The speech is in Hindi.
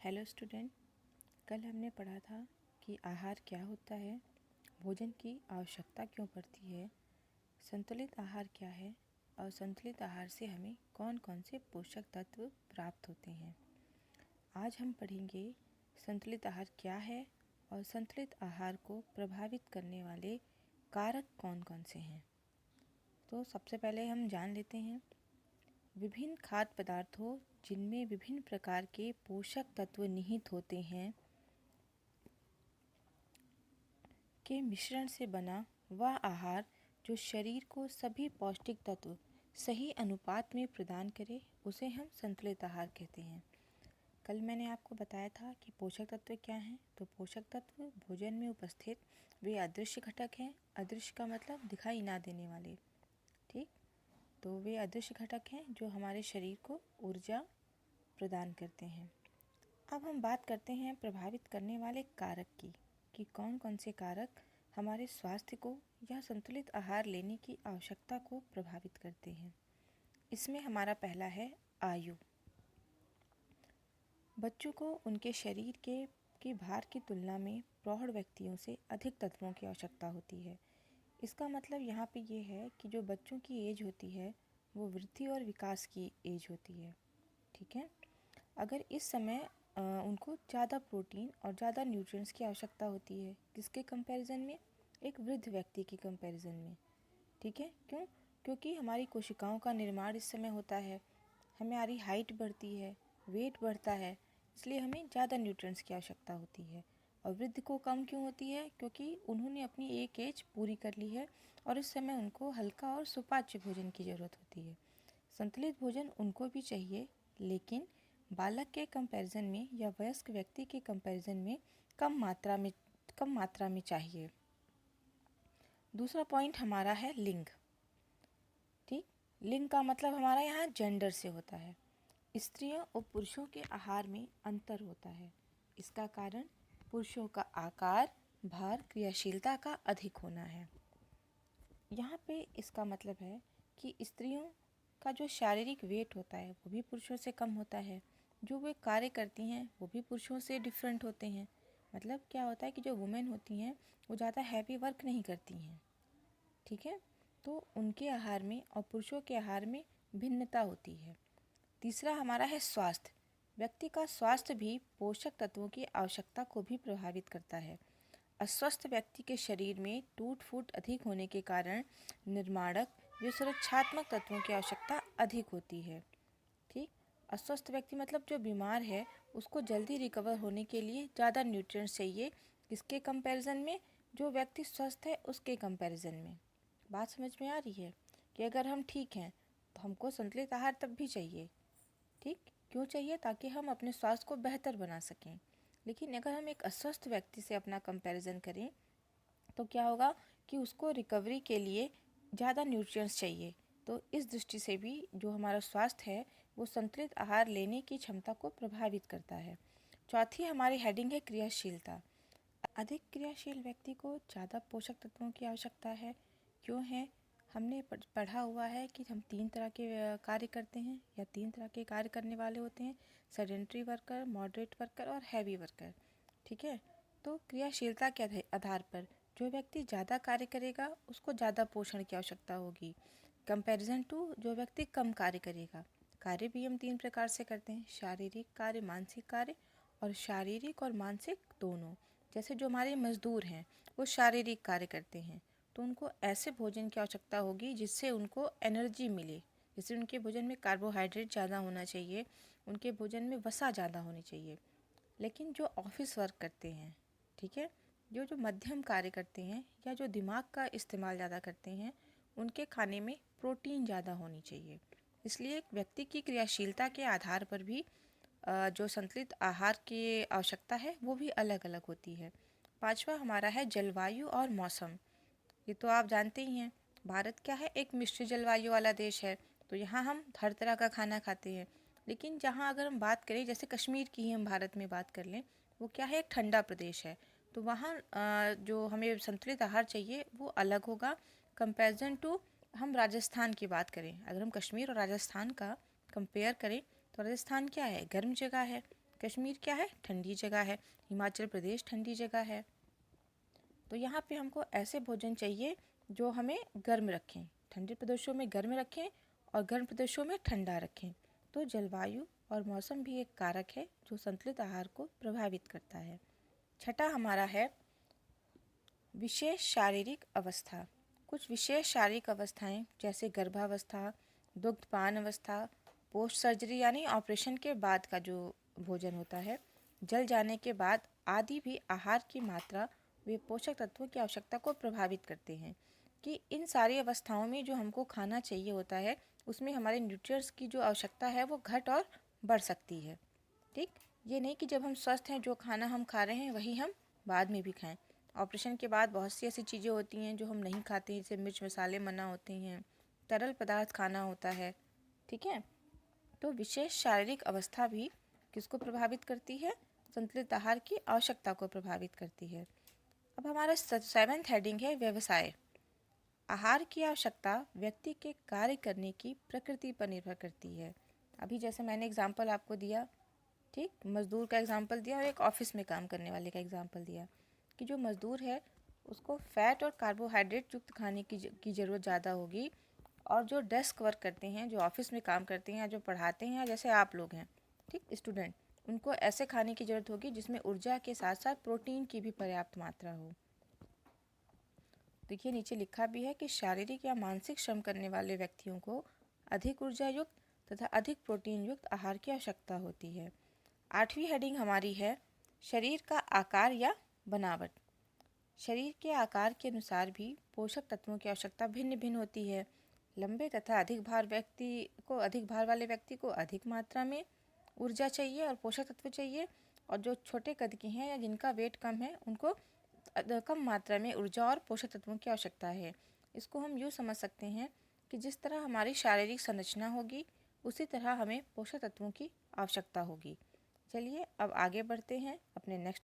हेलो स्टूडेंट, कल हमने पढ़ा था कि आहार क्या होता है, भोजन की आवश्यकता क्यों पड़ती है, संतुलित आहार क्या है और संतुलित आहार से हमें कौन कौन से पोषक तत्व प्राप्त होते हैं। आज हम पढ़ेंगे संतुलित आहार क्या है और संतुलित आहार को प्रभावित करने वाले कारक कौन कौन से हैं। तो सबसे पहले हम जान लेते हैं विभिन्न खाद्य पदार्थों जिनमें विभिन्न प्रकार के पोषक तत्व निहित होते हैं के मिश्रण से बना वह आहार जो शरीर को सभी पौष्टिक तत्व सही अनुपात में प्रदान करे उसे हम संतुलित आहार कहते हैं। कल मैंने आपको बताया था कि पोषक तत्व क्या हैं। तो पोषक तत्व भोजन में उपस्थित वे अदृश्य घटक हैं। अदृश्य का मतलब दिखाई ना देने वाले, ठीक। तो वे अदृश्य घटक हैं जो हमारे शरीर को ऊर्जा प्रदान करते हैं। अब हम बात करते हैं प्रभावित करने वाले कारक की कि कौन कौन से कारक हमारे स्वास्थ्य को या संतुलित आहार लेने की आवश्यकता को प्रभावित करते हैं। इसमें हमारा पहला है आयु। बच्चों को उनके शरीर के भार की तुलना में प्रौढ़ व्यक्तियों से अधिक तत्वों की आवश्यकता होती है। इसका मतलब यहाँ पे ये है कि जो बच्चों की एज होती है वो वृद्धि और विकास की एज होती है, ठीक है। अगर इस समय उनको ज़्यादा प्रोटीन और ज़्यादा न्यूट्रिएंट्स की आवश्यकता होती है, किसके कंपैरिजन में, एक वृद्ध व्यक्ति की कंपैरिजन में, ठीक है। क्यों? क्योंकि हमारी कोशिकाओं का निर्माण इस समय होता है, हमारी हाइट बढ़ती है, वेट बढ़ता है, इसलिए हमें ज़्यादा न्यूट्रिएंट्स की आवश्यकता होती है। और वृद्ध को कम क्यों होती है? क्योंकि उन्होंने अपनी एक एज पूरी कर ली है और इस समय उनको हल्का और सुपाच्य भोजन की ज़रूरत होती है। संतुलित भोजन उनको भी चाहिए, लेकिन बालक के कंपैरिजन में या वयस्क व्यक्ति के कंपैरिजन में कम मात्रा में चाहिए। दूसरा पॉइंट हमारा है लिंग, ठीक। लिंग का मतलब हमारा यहाँ जेंडर से होता है। स्त्रियों और पुरुषों के आहार में अंतर होता है। इसका कारण पुरुषों का आकार, भार, क्रियाशीलता का अधिक होना है। यहाँ पे इसका मतलब है कि स्त्रियों का जो शारीरिक वेट होता है वो भी पुरुषों से कम होता है। जो वे कार्य करती हैं वो भी पुरुषों से डिफरेंट होते हैं। मतलब क्या होता है कि जो वुमेन होती हैं वो ज़्यादा हैवी वर्क नहीं करती हैं, ठीक है। तो उनके आहार में और पुरुषों के आहार में भिन्नता होती है। तीसरा हमारा है स्वास्थ्य। व्यक्ति का स्वास्थ्य भी पोषक तत्वों की आवश्यकता को भी प्रभावित करता है। अस्वस्थ व्यक्ति के शरीर में टूट फूट अधिक होने के कारण निर्माणक व सुरक्षात्मक तत्वों की आवश्यकता अधिक होती है, ठीक। अस्वस्थ व्यक्ति मतलब जो बीमार है उसको जल्दी रिकवर होने के लिए ज़्यादा न्यूट्रिएंट्स चाहिए। किसके कंपैरिजन में? जो व्यक्ति स्वस्थ है उसके कंपैरिजन में। बात समझ में आ रही है कि अगर हम ठीक हैं तो हमको संतुलित आहार तब भी चाहिए, ठीक। क्यों चाहिए? ताकि हम अपने स्वास्थ्य को बेहतर बना सकें। लेकिन अगर हम एक अस्वस्थ व्यक्ति से अपना कंपैरिजन करें तो क्या होगा कि उसको रिकवरी के लिए ज़्यादा न्यूट्रिएंट्स चाहिए। तो इस दृष्टि से भी जो हमारा स्वास्थ्य है वो संतुलित आहार लेने की क्षमता को प्रभावित करता है। चौथी हमारी हेडिंग है क्रियाशीलता। अधिक क्रियाशील व्यक्ति को ज़्यादा पोषक तत्वों की आवश्यकता है। क्यों है? हमने पढ़ा हुआ है कि हम 3 तरह के कार्य करते हैं या 3 तरह के कार्य करने वाले होते हैं: सेडेंट्री वर्कर, मॉडरेट वर्कर और हैवी वर्कर, ठीक है। तो क्रियाशीलता के आधार पर जो व्यक्ति ज़्यादा कार्य करेगा उसको ज़्यादा पोषण की आवश्यकता होगी, कंपैरिजन टू जो व्यक्ति कम कार्य करेगा। कार्य भी हम 3 प्रकार से करते हैं: शारीरिक कार्य, मानसिक कार्य और शारीरिक और मानसिक दोनों। जैसे जो हमारे मजदूर हैं वो शारीरिक कार्य करते हैं तो उनको ऐसे भोजन की आवश्यकता होगी जिससे उनको एनर्जी मिले। जैसे उनके भोजन में कार्बोहाइड्रेट ज़्यादा होना चाहिए, उनके भोजन में वसा ज़्यादा होनी चाहिए। लेकिन जो ऑफिस वर्क करते हैं, ठीक है, जो मध्यम कार्य करते हैं या जो दिमाग का इस्तेमाल ज़्यादा करते हैं उनके खाने में प्रोटीन ज़्यादा होनी चाहिए। इसलिए एक व्यक्ति की क्रियाशीलता के आधार पर भी जो संतुलित आहार की आवश्यकता है वो भी अलग अलग होती है। पांचवा हमारा है जलवायु और मौसम। ये तो आप जानते ही हैं, भारत क्या है, एक मिश्र जलवायु वाला देश है। तो यहाँ हम हर तरह का खाना खाते हैं। लेकिन जहाँ अगर हम बात करें, जैसे कश्मीर की ही हम भारत में बात कर लें, वो क्या है, एक ठंडा प्रदेश है। तो वहाँ जो हमें संतुलित आहार चाहिए वो अलग होगा कंपैरिजन टू हम राजस्थान की बात करें। अगर हम कश्मीर और राजस्थान का कंपेयर करें तो राजस्थान क्या है, गर्म जगह है। कश्मीर क्या है? ठंडी जगह है। हिमाचल प्रदेश ठंडी जगह है। तो यहाँ पे हमको ऐसे भोजन चाहिए जो हमें गर्म रखें, ठंडे प्रदेशों में गर्म रखें और गर्म प्रदेशों में ठंडा रखें। तो जलवायु और मौसम भी एक कारक है जो संतुलित आहार को प्रभावित करता है। छठा हमारा है विशेष शारीरिक अवस्था। कुछ विशेष शारीरिक अवस्थाएं जैसे गर्भावस्था, दुग्धपान अवस्था, पोस्ट सर्जरी यानी ऑपरेशन के बाद का जो भोजन होता है, जल जाने के बाद आदि भी आहार की मात्रा वे पोषक तत्वों की आवश्यकता को प्रभावित करते हैं। कि इन सारी अवस्थाओं में जो हमको खाना चाहिए होता है उसमें हमारे न्यूट्रिएंट्स की जो आवश्यकता है वो घट और बढ़ सकती है। ठीक, ये नहीं कि जब हम स्वस्थ हैं जो खाना हम खा रहे हैं वही हम बाद में भी खाएं। ऑपरेशन के बाद बहुत सी ऐसी चीज़ें होती हैं जो हम नहीं खाते, जैसे मिर्च मसाले मना होते हैं, तरल पदार्थ खाना होता है। ठीक है, तो विशेष शारीरिक अवस्था भी किसको प्रभावित करती है? संतुलित आहार की आवश्यकता को प्रभावित करती है। अब हमारा 7th हेडिंग है व्यवसाय। आहार की आवश्यकता व्यक्ति के कार्य करने की प्रकृति पर निर्भर करती है। अभी जैसे मैंने एग्जाम्पल आपको दिया, ठीक, मजदूर का एग्जाम्पल दिया और एक ऑफिस में काम करने वाले का एग्जाम्पल दिया कि जो मजदूर है उसको फैट और कार्बोहाइड्रेट युक्त खाने की ज़रूरत ज़्यादा होगी, और जो डेस्क वर्क करते हैं, जो ऑफिस में काम करते हैं, जो पढ़ाते हैं, जैसे आप लोग हैं, ठीक, स्टूडेंट, उनको ऐसे खाने की ज़रूरत होगी जिसमें ऊर्जा के साथ साथ प्रोटीन की भी पर्याप्त मात्रा हो। देखिए नीचे लिखा भी है कि शारीरिक या मानसिक श्रम करने वाले व्यक्तियों को अधिक ऊर्जा युक्त तथा अधिक प्रोटीन युक्त आहार की आवश्यकता होती है। 8वीं हेडिंग हमारी है शरीर का आकार या बनावट। शरीर के आकार के अनुसार भी पोषक तत्वों की आवश्यकता भिन्न भिन्न होती है। लंबे तथा अधिक भार वाले व्यक्ति को अधिक मात्रा में ऊर्जा चाहिए और पोषक तत्व चाहिए, और जो छोटे कद के हैं या जिनका वेट कम है उनको कम मात्रा में ऊर्जा और पोषक तत्वों की आवश्यकता है। इसको हम यूँ समझ सकते हैं कि जिस तरह हमारी शारीरिक संरचना होगी उसी तरह हमें पोषक तत्वों की आवश्यकता होगी। चलिए अब आगे बढ़ते हैं अपने नेक्स्ट